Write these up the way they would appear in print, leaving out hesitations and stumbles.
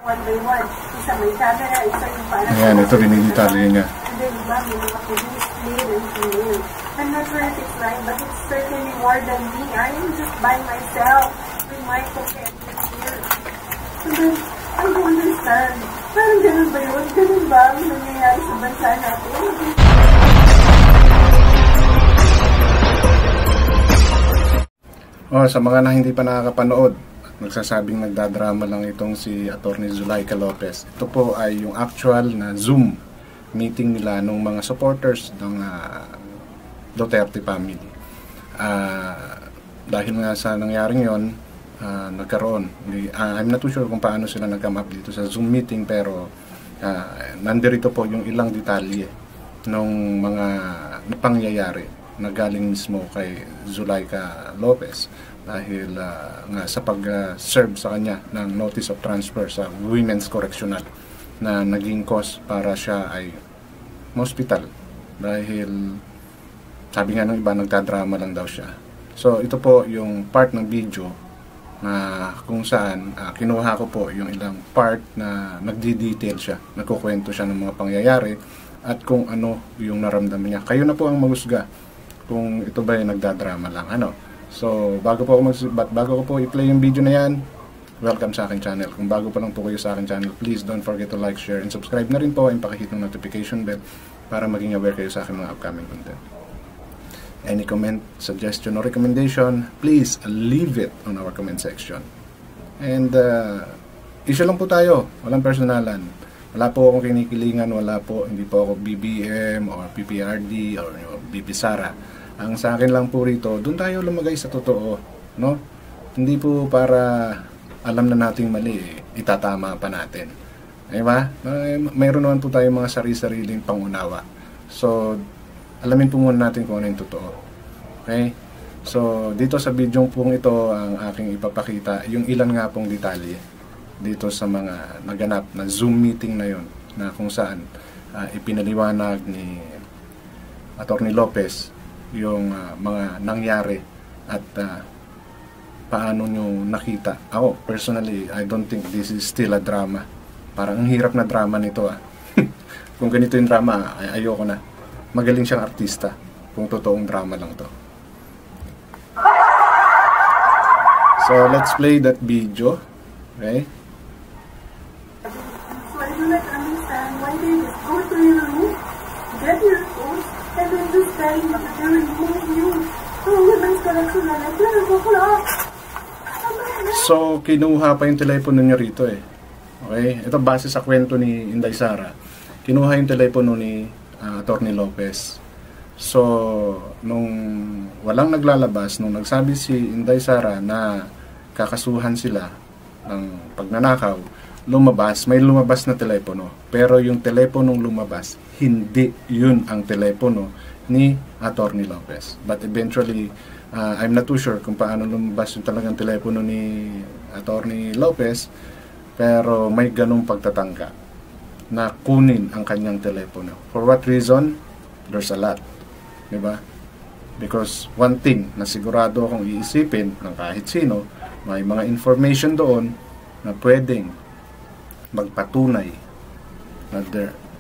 One by one. Isa may camera, isa yung parang... Ayan, ito dinidetali niya. And then, diba, may mga police, male and female. I'm not sure if it's right, but it's certainly more than me. I am just by myself with my companions here. So then, I don't understand. Parang ganun ba yun? Ganun ba ang nangyayari sa bansa natin? Sa mga na hindi pa nakakapanood, nagsasabing nagdadrama lang itong si Atty. Zuleika Lopez. Ito po ay yung actual na Zoom meeting nila ng mga supporters ng Duterte family. Dahil nga sa nangyaring yon, nagkaroon. I'm not too sure kung paano sila nag-come up dito sa Zoom meeting, pero nandirito po yung ilang detalye ng mga pangyayari na galing mismo kay Zuleika Lopez dahil nga sa pag-serve sa kanya ng notice of transfer sa Women's Correctional na naging cause para siya ay hospital dahil sabi nga ng iba nagtadrama lang daw siya. So ito po yung part ng video na kung saan kinuha ko po yung ilang part na nagdi-detail siya, nagkukwento siya ng mga pangyayari at kung ano yung naramdaman niya. Kayo na po ang maghusga kung ito ba yung nagdadrama lang. So bago ko po i-play yung video na yan, welcome sa aking channel. Kung bago pa lang po kayo sa aking channel, please don't forget to like, share, and subscribe na rin po and pakihit ng notification bell para maging aware kayo sa aking mga upcoming content. Any comment, suggestion, or recommendation, please leave it on our comment section. And issue lang po tayo, walang personalan. Wala po akong kinikilingan, hindi po ako BBM or PPRD or BP Sara. Ang sa akin lang po rito, doon tayo lumagay sa totoo, no? Hindi po para alam na nating mali, itatama pa natin. Diba? Mayroon naman po tayong mga sarili-sariling pangunawa. So, alamin po muna natin kung ano yung totoo. Okay? So, dito sa video pong ito, ang aking ipapakita, yung ilan nga pong detalye dito sa mga naganap na Zoom meeting na yon, na kung saan ipinaliwanag ni Atty. Lopez yung mga nangyari at paano nyo nakita. Ako, personally, I don't think this is still a drama. Parang ang hirap na drama nito. Kung ganito yung drama, ayoko na. Magaling siyang artista kung totoong drama lang to. So, let's play that video. Okay? So I do not understand why they just go to your room, get your phone, and then just tell me that they remove you. So, Women's Correctional, I don't know. So, kinuha pa yung telepono niya rito eh. Okay? Ito base sa kwento ni Inday Sara. Kinuha yung telepono ni Atty. Lopez. So, nung walang naglalabas, nung nagsabi si Inday Sara na kakasuhan sila ng pagnanakaw, may lumabas na telepono. Pero yung teleponong lumabas, hindi yun ang telepono ni Atty. Lopez. But eventually, I'm not too sure kung paano lumabas yung talagang telepono ni Atty. Lopez, pero may ganong pagtatangka na kunin ang kanyang telepono. For what reason? There's a lot. Diba? Because one thing na sigurado akong iisipin ng kahit sino, may mga information doon na pwedeng magpatunay na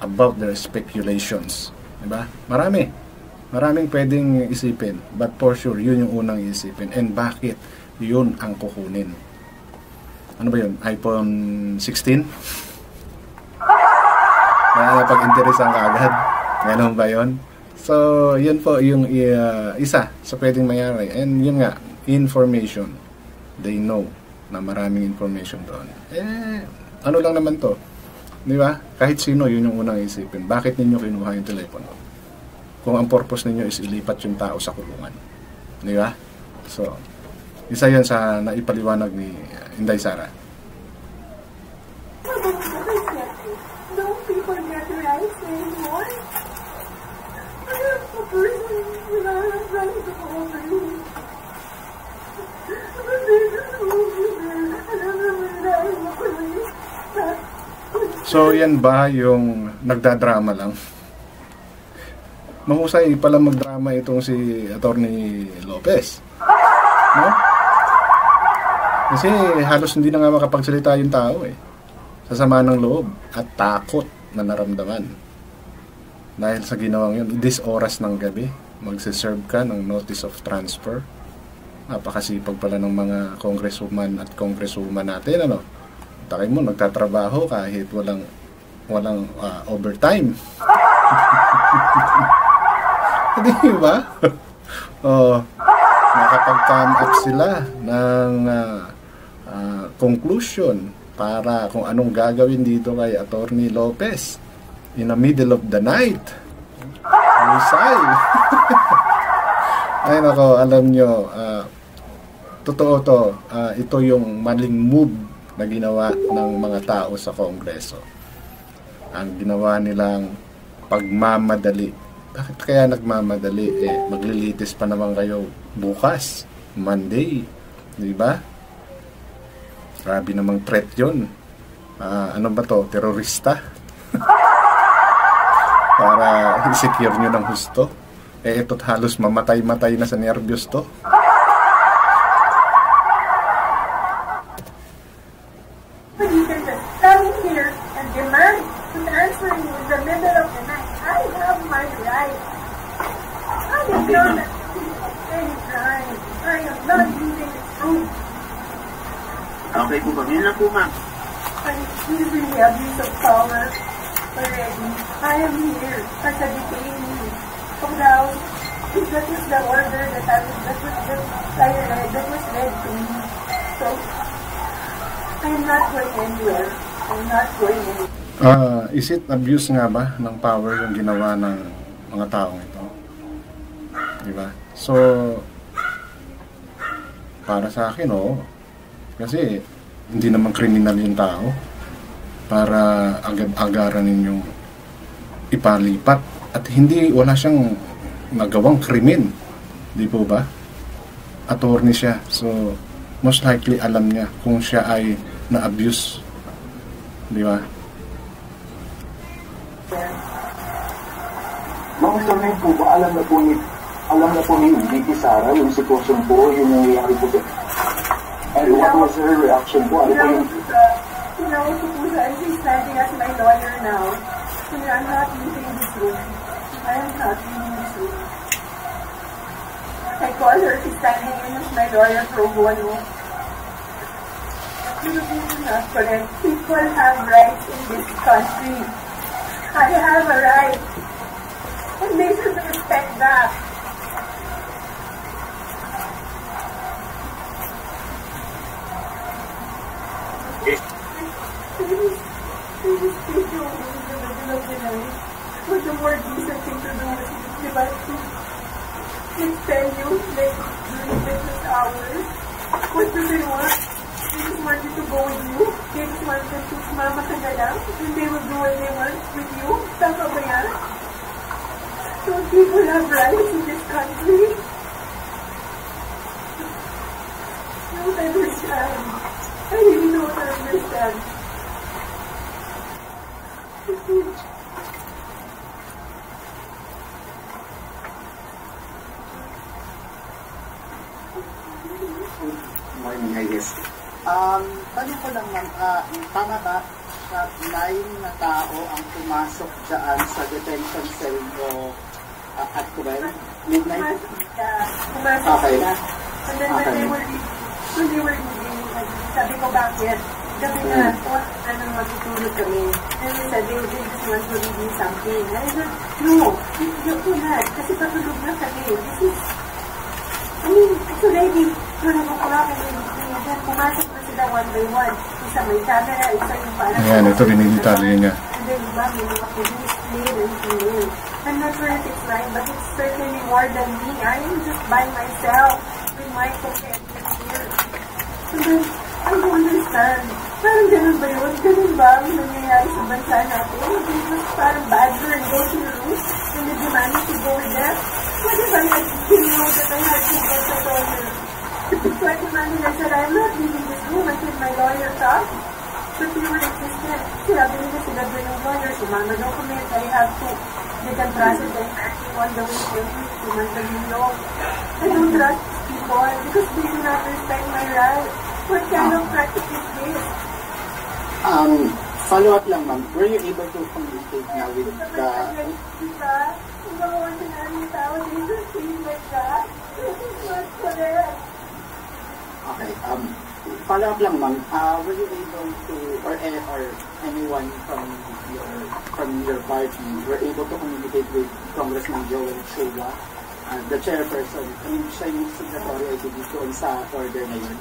about their speculations. Diba? Maraming pwedeng isipin, but for sure, yun yung unang isipin. And bakit yun ang kukunin? Ano ba yun? iPhone 16? Napag-interesan ka agad. Ganun ba yun? So, yun po yung isa sa pwedeng mayari. And yun nga, information. They know na maraming information doon. Ano lang naman to? Di ba? Kahit sino, yun yung unang isipin. Bakit ninyo kinuha yung telepono? Kung ang purpose ninyo is ilipat yung tao sa kulungan. Di ba? So, isa yan sa naipaliwanag ni Inday Sara. Don't people get rights anymore? I am a person that I am trying to offer you. But they just hold you there. And I'm not really So, yan ba yung nagdadrama lang? Mahusay pala magdrama itong si Atty. Lopez. No? Kasi halos hindi na nga makapagsalita yung tao eh. sa sama ng loob at takot na naramdaman. Dahil sa ginawang yun, this oras ng gabi, magsiserve ka ng notice of transfer. Napakasipag pala ng mga congresswoman at congresswoman natin, ano? Takay mo, nagtatrabaho kahit walang overtime. Di ba? Nakapag-come up sila ng conclusion para kung anong gagawin dito kay Attorney Lopez in the middle of the night. Rizal. Ay nako, alam nyo, totoo to, ito yung maling move na ginawa ng mga tao sa Kongreso. Ang ginawa nilang pagmamadali. Bakit kaya nagmamadali? Maglilitis pa naman kayo bukas, Monday, di ba? Grabe namang threat yun. Ano ba to? Terorista? Para i-secure nyo ng husto. Ito't halos mamatay-matay na sa nervyos to. But you can just come in here and demand to answer you in the middle of the night. I have my right. I am not any crime. I am not using the truth. Okay po ba? Yun lang po, ma'am. I'm using the abuse of power already. I am here as a detainee of the house. That was the order that was read to me. So, I am not going anywhere. I'm not going anywhere. Is it abuse nga ba ng power yung ginawa ng mga taong ito? Diba? So, para sa akin, kasi hindi naman kriminal yung tao para agad-agaran ninyong ipalipat at wala siyang nagawang krimen, di po ba? Attorney siya, so most likely alam niya kung siya ay na-abuse, di ba? Mga attorney po ba, alam na po ni VP Sara yung sitwasyon po, yung nangyayari po. And what was her reaction po? Ano po yung... She's standing as my lawyer now. So I'm not using this room. I am not using this room. I call her, she's standing in as my lawyer pro bono. This is not correct. People have rights in this country. I have a right. And they should respect that. What the more decent thing to do is to tell you, like, during business hours, what do they want? They just want you to go with you. They just want them to sumama ka na lang, and they will do what they want with you. Tama ba yan? So people have rights in this country. I don't understand. I really don't understand. Morning, I guess. Tanong ko lang, ma'am, tama ba sa 9 na tao ang pumasok dyan sa detention cell mo at 12? Midnight? Pumasok Okay. sila. And then when they were leaving, sabi ko bakit? Gabi na, matutulog kami. And they said, they just want to read me something. And I said, no, do not. Kasi patulog na kami. This is, it's already 12 o'clock and then pumasok na sila one by one. Isa may camera, isa yung parang... Ayan, ito dinidetali niya. And then, may mga police clear and clear. I'm not sure if it's right, but it's certainly more than me. I am just by myself with my companions here. So then, I don't understand. Parang ganun ba yun? Ganun ba ang nangyayari sa bansa natin? Just parang bad girl go to the room and they demanded to go with them. What if I had to know that I had to get a lawyer? So I demanded, I said, I'm not leaving this room until my lawyer talks. But they were insistent. Sinabi nila sila doon yung lawyer. Sumama daw kami. I have to get a process and acting on the way to Mandaluyong. I don't trust people because they do not respect my rights. What kind of practice is this? Follow up lang, ma'am. Were you able to communicate now with the... Okay, follow up lang, ma'am. Were you able to, or anyone from your party, were able to communicate with Congressman Joel Chua, the chairperson? I mean, siya yung signatory, I believe, doon sa order na yun.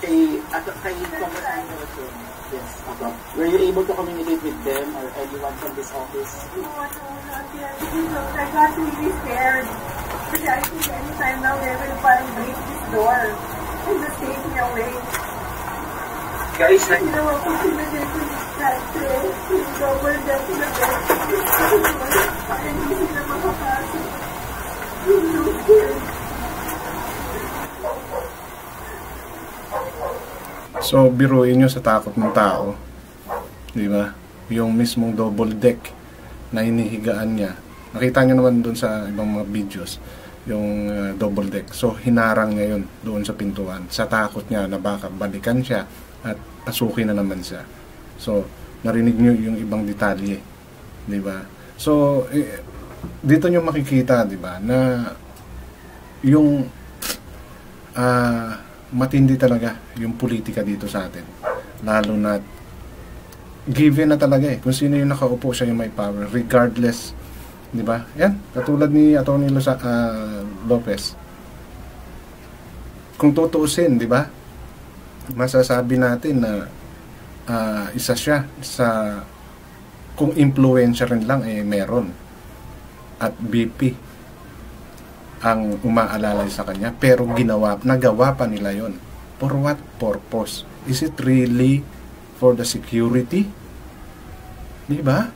Kay Congressman Joel Chua. Yes, okay. Were you able to communicate with them or anyone from this office? No, not yet. I got really scared. Kasi I think anytime now they will parang break this door and just take me away. Guys, You know, ako sila dito yung double death na death. Parang hindi sila makapasok. I'm so scared. So, biruin nyo sa takot ng tao. Di ba? Yung mismong double deck na hinihigaan niya. Nakita nyo naman doon sa ibang mga videos, yung double deck. So, hinarang niya yun doon sa pintuan. Sa takot niya na baka balikan siya at pasukin na naman siya. So, narinig nyo yung ibang detalye. Di ba? So, dito nyo makikita, di ba, na yung matindi talaga yung politika dito sa atin. Lalo na given na talaga kung sino yung nakaupo, siya yung may power regardless, di ba? Yan, katulad ni Atty. Lopez. Kung tutuusin, di ba? Masasabi natin na isa siya sa, kung influencer rin lang meron. At BP ang umaalalay sa kanya, pero nagawa pa nila yon. For what purpose? Is it really for the security? Di ba?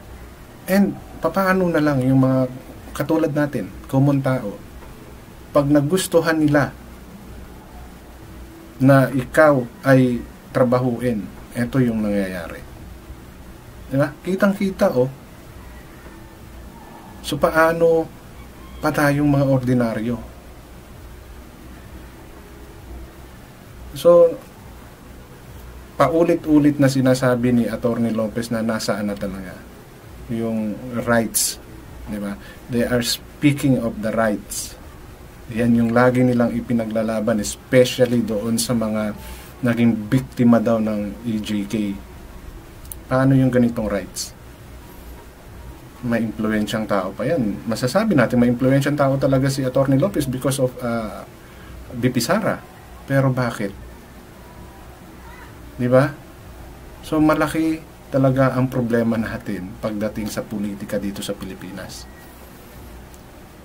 And papaano na lang yung mga katulad natin, common tao, pag nagustuhan nila na ikaw ay trabahuin, ito yung nangyayari. Di ba? Kitang-kita So paano pa tayong mga ordinaryo? So, paulit-ulit na sinasabi ni Atty. Lopez na nasaan na talaga yung rights, di ba? They are speaking of the rights. Yan yung lagi nilang ipinaglalaban, especially doon sa mga naging biktima daw ng EJK. Paano yung ganitong rights? May impluwensyang tao pa yan. Masasabi natin may impluwensyang tao talaga si Atty. Lopez because of BP Sara. Pero bakit? Di ba? So malaki talaga ang problema natin pagdating sa politika dito sa Pilipinas.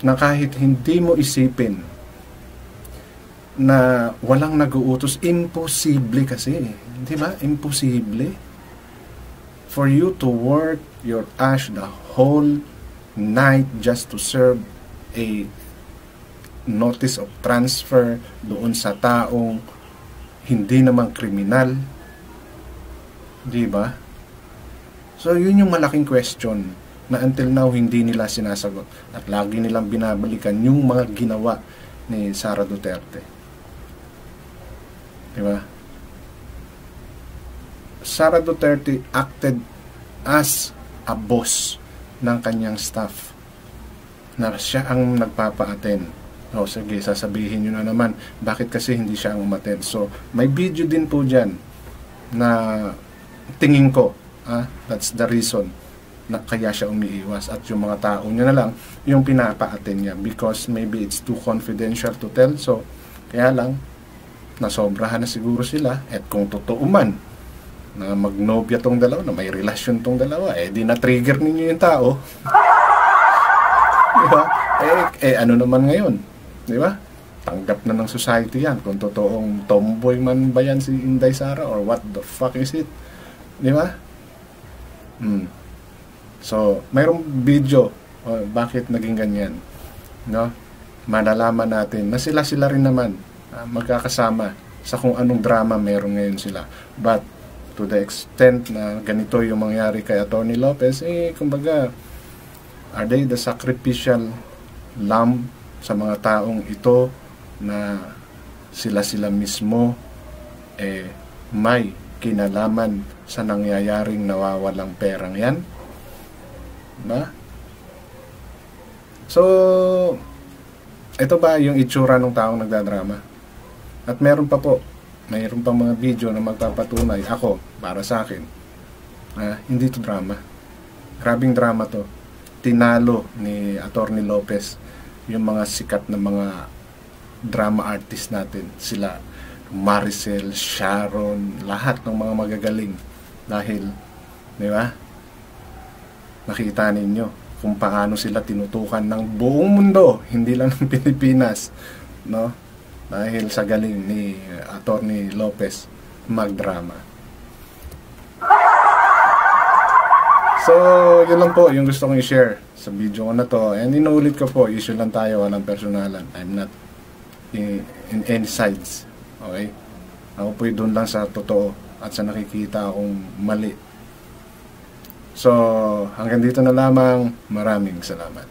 Na kahit hindi mo isipin na walang nag-uutos, imposible kasi. Di ba? Imposible. For you to work your ass the whole night just to serve a notice of transfer doon sa taong hindi naman kriminal. Di ba? So, yun yung malaking question na until now hindi nila sinasagot. At lagi nilang binabalikan yung mga ginawa ni Sara Duterte. Di ba? Sara Duterte acted as a boss ng kanyang staff na siya ang nagpapa-attend. O sige, sasabihin nyo na naman bakit kasi hindi siya ang umattend. So, may video din po dyan na tingin ko, that's the reason na kaya siya umiiwas at yung mga tao niya na lang yung pinapa-attend niya because maybe it's too confidential to tell. So, kaya lang nasobrahan na siguro sila at kung totoo man na magnobya tong dalawa, na may relasyon tong dalawa, di na-trigger ninyo yung tao. Diba? Ano naman ngayon? Diba? Tanggap na ng society yan. Kung totoong tomboy man ba yan si Inday Sara or what the fuck is it? Diba? So, mayroong video bakit naging ganyan. No? Malalaman natin na sila rin naman magkakasama sa kung anong drama meron ngayon sila. But to the extent na ganito yung mangyari kay Atty. Lopez, kumbaga, are they the sacrificial lamb sa mga taong ito na sila mismo may kinalaman sa nangyayaring nawawalang perang yan? Diba? So, ito ba yung itsura ng taong nagdadrama? At mayroon pa mga video na magpapatunay ako, para sa akin, hindi to drama. Grabing drama to. Tinalo ni Atty. Lopez yung mga sikat na mga drama artist natin. Sila Maricel, Sharon, lahat ng mga magagaling. Dahil, di ba? Nakita ninyo kung paano sila tinutukan ng buong mundo, hindi lang ng Pilipinas, no? Dahil sa galing ni Atty. Lopez magdrama. So, yun lang po yung gusto kong i-share sa video ko na to. And inuulit ko po, issue lang tayo, walang personalan. I'm not in any sides. Okay? Ako po doon lang sa totoo at sa nakikita akong mali. So, hanggang dito na lamang. Maraming salamat.